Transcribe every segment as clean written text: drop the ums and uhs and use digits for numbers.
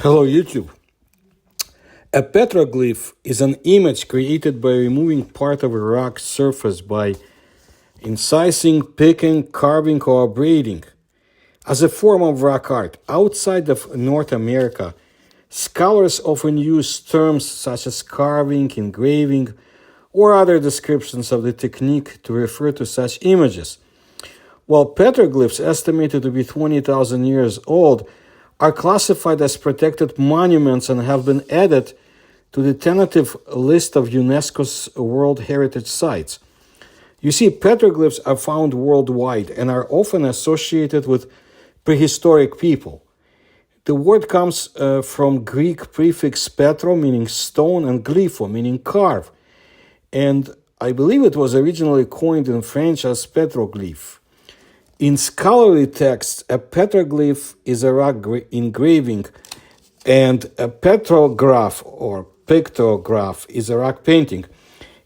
Hello, YouTube. A petroglyph is an image created by removing part of a rock surface by incising, picking, carving, or braiding. As a form of rock art, outside of North America, scholars often use terms such as carving, engraving, or other descriptions of the technique to refer to such images. While petroglyphs, estimated to be 20,000 years old, are classified as protected monuments and have been added to the tentative list of UNESCO's World Heritage Sites. You see, petroglyphs are found worldwide and are often associated with prehistoric people. The word comes from Greek prefix petro, meaning stone, and glypho, meaning carve. And I believe it was originally coined in French as petroglyph. In scholarly texts, a petroglyph is a rock engraving, and a petrograph or pictograph is a rock painting.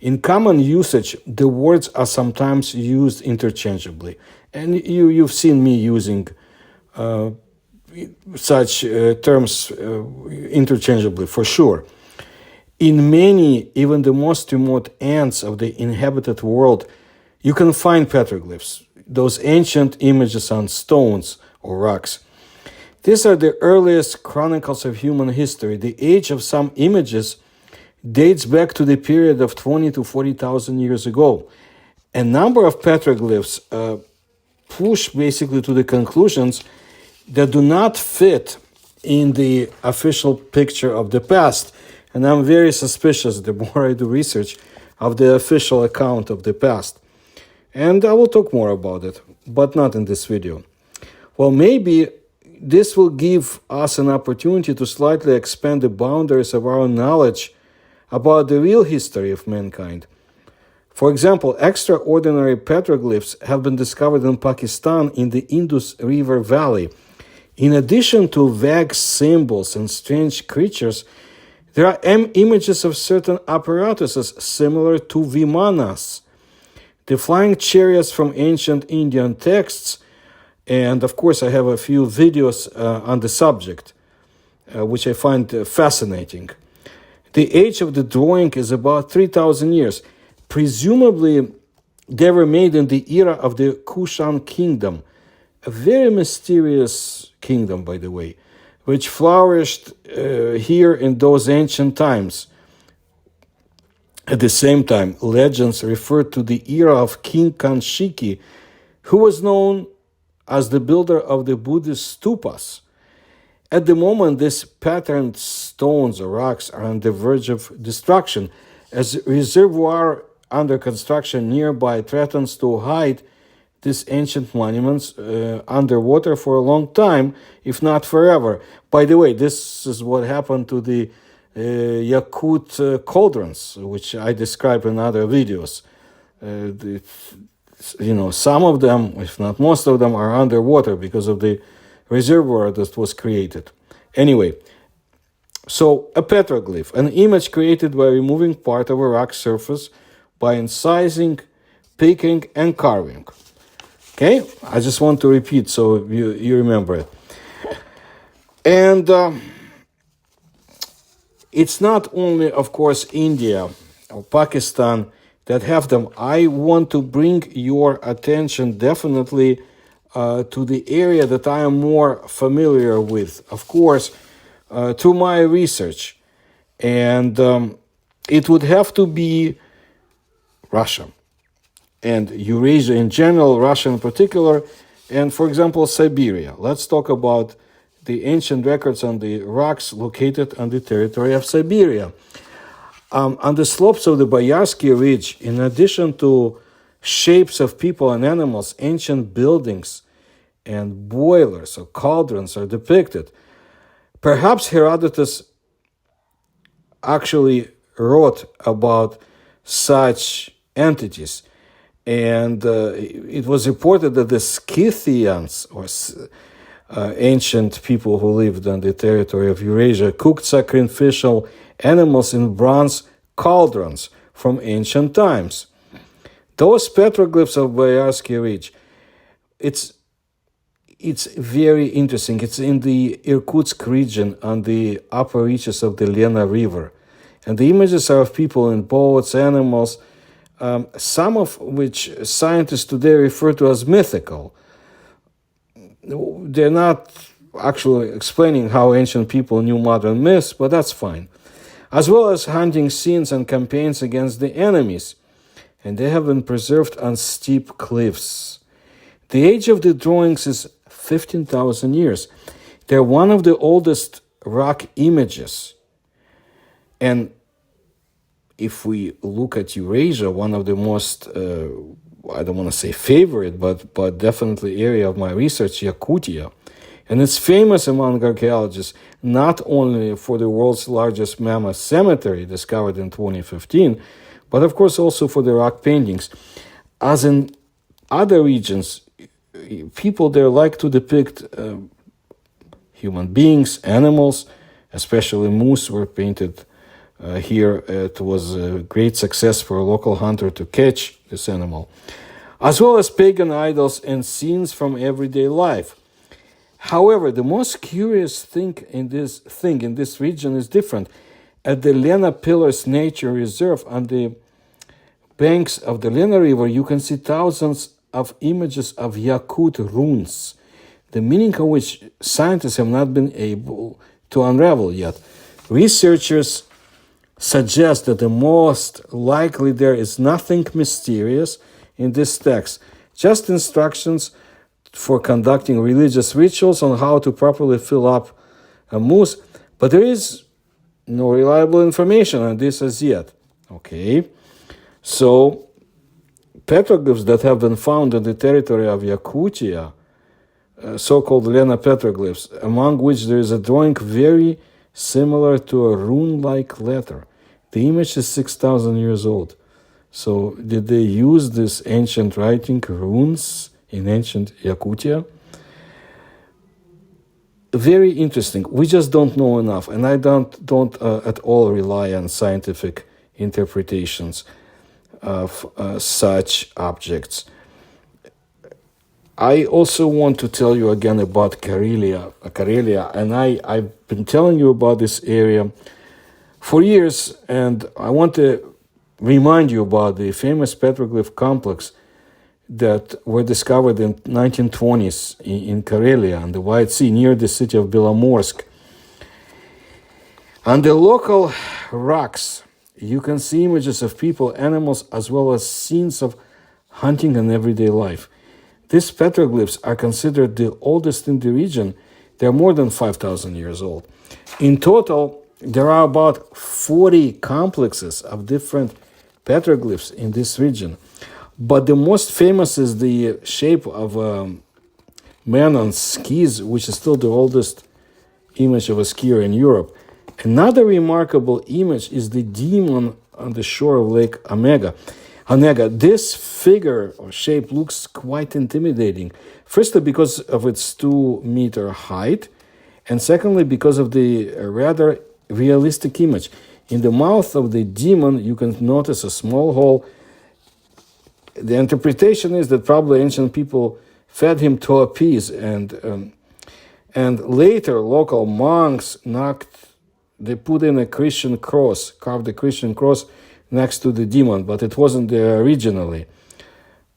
In common usage, the words are sometimes used interchangeably, and you've seen me using such terms interchangeably for sure. In many, even the most remote ends of the inhabited world, you can find petroglyphs, those ancient images on stones or rocks. These are the earliest chronicles of human history. The age of some images dates back to the period of 20 to 40,000 years ago. A number of petroglyphs push basically to the conclusions that do not fit in the official picture of the past. And I'm very suspicious, the more I do research, of the official account of the past. And I will talk more about it, but not in this video. Well, maybe this will give us an opportunity to slightly expand the boundaries of our knowledge about the real history of mankind. For example, extraordinary petroglyphs have been discovered in Pakistan in the Indus River Valley. In addition to vague symbols and strange creatures, there are images of certain apparatuses similar to vimanas, the flying chariots from ancient Indian texts, and of course I have a few videos on the subject, which I find fascinating. The age of the drawing is about 3,000 years. Presumably, they were made in the era of the Kushan kingdom, a very mysterious kingdom, by the way, which flourished here in those ancient times. At the same time, legends refer to the era of King Kanshiki, who was known as the builder of the Buddhist stupas. At the moment, these patterned stones or rocks are on the verge of destruction, as a reservoir under construction nearby threatens to hide these ancient monuments underwater for a long time, if not forever. By the way, this is what happened to the Yakut cauldrons, which I describe in other videos. Some of them, if not most of them, are underwater because of the reservoir that was created. Anyway, so a petroglyph, an image created by removing part of a rock surface by incising, picking, and carving. Okay, I just want to repeat so you remember it. And it's not only, of course, India or Pakistan that have them. I want to bring your attention definitely to the area that I am more familiar with, of course, through my research. And it would have to be Russia and Eurasia in general, Russia in particular, and, for example, Siberia. Let's talk about the ancient records on the rocks located on the territory of Siberia. On the slopes of the Boyarsky Ridge, in addition to shapes of people and animals, ancient buildings and boilers or cauldrons are depicted. Perhaps Herodotus actually wrote about such entities. And it was reported that the Scythians, or ancient people who lived on the territory of Eurasia, cooked sacrificial animals in bronze cauldrons from ancient times. Those petroglyphs of Boyarsky Ridge, it's very interesting. It's in the Irkutsk region on the upper reaches of the Lena River. And the images are of people in boats, animals, some of which scientists today refer to as mythical. They're not actually explaining how ancient people knew modern myths, but that's fine. As well as hunting scenes and campaigns against the enemies. And they have been preserved on steep cliffs. The age of the drawings is 15,000 years. They're one of the oldest rock images. And if we look at Eurasia, one of the most, I don't want to say favorite, but definitely area of my research, Yakutia. And it's famous among archaeologists, not only for the world's largest mammoth cemetery discovered in 2015, but of course also for the rock paintings. As in other regions, people there like to depict human beings, animals, especially moose were painted here. It was a great success for a local hunter to catch this animal, as well as pagan idols and scenes from everyday life. However, the most curious thing in this region is different. At the Lena Pillars Nature Reserve on the banks of the Lena River, you can see thousands of images of Yakut runes, the meaning of which scientists have not been able to unravel yet. Researchers suggest that the most likely there is nothing mysterious in this text, just instructions for conducting religious rituals on how to properly fill up a moose, but there is no reliable information on this as yet. Okay, so petroglyphs that have been found in the territory of Yakutia, so-called Lena petroglyphs, among which there is a drawing very similar to a rune-like letter. The image is 6,000 years old. So did they use this ancient writing, runes, in ancient Yakutia? Very interesting. We just don't know enough, and I don't at all rely on scientific interpretations of such objects. I also want to tell you again about Karelia, and I've been telling you about this area for years, and I want to remind you about the famous petroglyph complex that were discovered in 1920s in Karelia on the White Sea near the city of Belomorsk. On the local rocks, you can see images of people, animals, as well as scenes of hunting and everyday life. These petroglyphs are considered the oldest in the region. They're more than 5,000 years old. In total, there are about 40 complexes of different petroglyphs in this region. But the most famous is the shape of a man on skis, which is still the oldest image of a skier in Europe. Another remarkable image is the demon on the shore of Lake Onega. This figure or shape looks quite intimidating. Firstly, because of its 2-meter height, and secondly, because of the rather realistic image. In the mouth of the demon, you can notice a small hole. The interpretation is that probably ancient people fed him to appease, and later local monks they put in a Christian cross, carved a Christian cross next to the demon, but it wasn't there originally.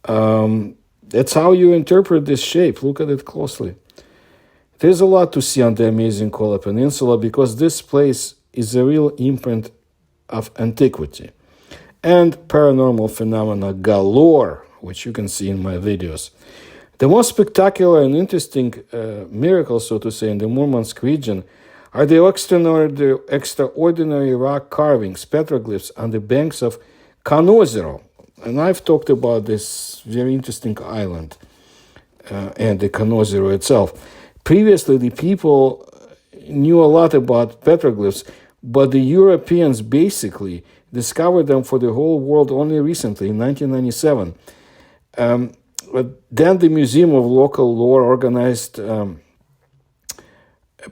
That's how you interpret this shape. Look at it closely. There's a lot to see on the amazing Kola Peninsula because this place is a real imprint of antiquity and paranormal phenomena galore, which you can see in my videos. The most spectacular and interesting miracles, so to say, in the Murmansk region are the extraordinary rock carvings, petroglyphs, on the banks of Kanozero. And I've talked about this very interesting island and the Kanozero itself. Previously, the people knew a lot about petroglyphs, but the Europeans basically discovered them for the whole world only recently, in 1997. But then the Museum of Local Lore organized a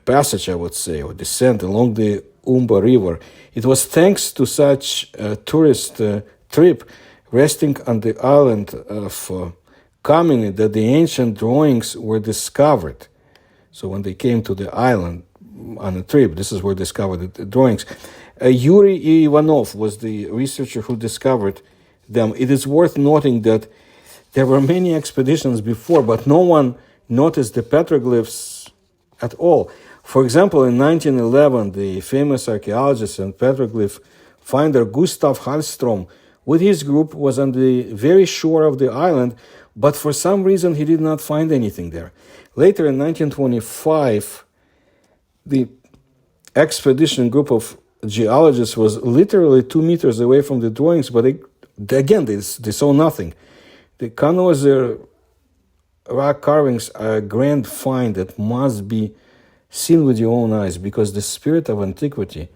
passage, I would say, or descent along the Umba River. It was thanks to such a tourist trip resting on the island of commented that the ancient drawings were discovered. So when they came to the island on a trip, this is where they discovered the drawings. Yuri Ivanov was the researcher who discovered them. It is worth noting that there were many expeditions before, but no one noticed the petroglyphs at all. For example, in 1911, the famous archaeologist and petroglyph finder Gustav Hallström with his group was on the very shore of the island, but for some reason he did not find anything there. Later in 1925, the expedition group of geologists was literally 2 meters away from the drawings, but they saw nothing. The Kanozer rock carvings are a grand find that must be seen with your own eyes, because the spirit of antiquity,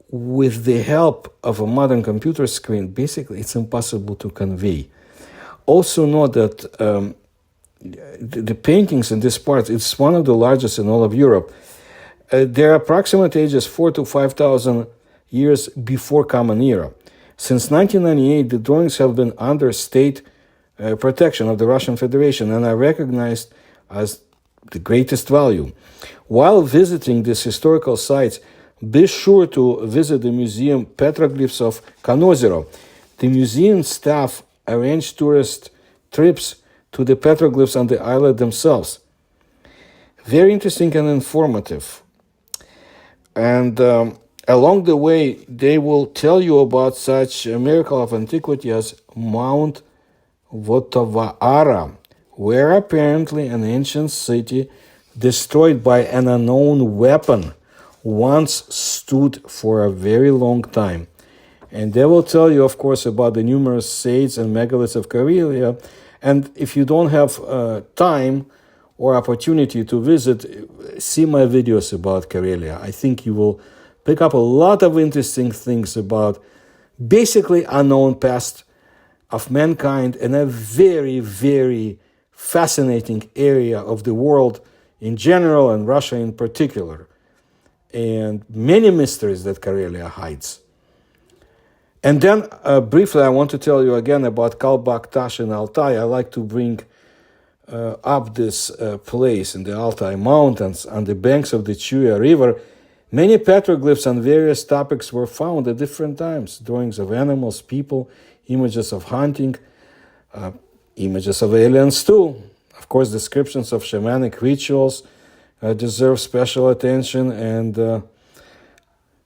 with the help of a modern computer screen, basically it's impossible to convey. Also note that the paintings in this part, it's one of the largest in all of Europe. Their approximate age is 4,000 to 5,000 years before Common Era. Since 1998, the drawings have been under state protection of the Russian Federation and are recognized as the greatest value. While visiting these historical sites, be sure to visit the museum Petroglyphs of Kanozero. The museum staff arranged tourist trips to the petroglyphs on the island themselves. Very interesting and informative. And along the way, they will tell you about such a miracle of antiquity as Mount Votovara, where apparently an ancient city destroyed by an unknown weapon once stood for a very long time. And they will tell you, of course, about the numerous saints and megaliths of Karelia. And if you don't have time or opportunity to visit, see my videos about Karelia. I think you will pick up a lot of interesting things about basically unknown past of mankind and a very, very fascinating area of the world in general and Russia in particular, and many mysteries that Karelia hides. And then briefly I want to tell you again about Kalbak Tash in Altai. I like to bring up this place in the Altai Mountains on the banks of the Chuya River. Many petroglyphs on various topics were found at different times. Drawings of animals, people, images of hunting, images of aliens too. Of course, descriptions of shamanic rituals deserve special attention, and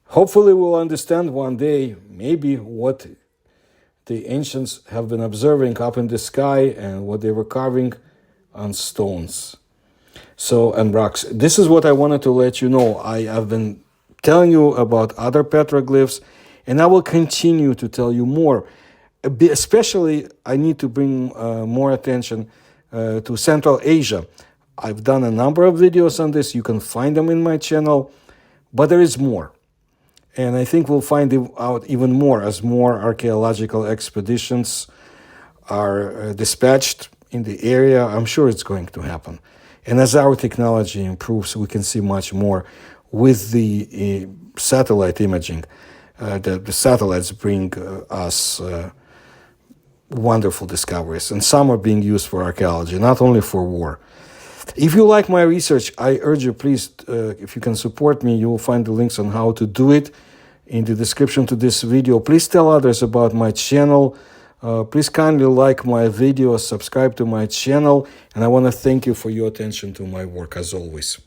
hopefully we'll understand one day maybe what the ancients have been observing up in the sky and what they were carving on stones and rocks. This is what I wanted to let you know. I have been telling you about other petroglyphs, and I will continue to tell you more. Especially, I need to bring more attention to Central Asia. I've done a number of videos on this. You can find them in my channel, but there is more. And I think we'll find out even more as more archaeological expeditions are dispatched in the area. I'm sure it's going to happen. And as our technology improves, we can see much more with the satellite imaging. The satellites bring us wonderful discoveries, and some are being used for archaeology, not only for war. If you like my research, I urge you, please, if you can support me, you will find the links on how to do it in the description to this video. Please tell others about my channel. Please kindly like my videos, subscribe to my channel, and I want to thank you for your attention to my work as always.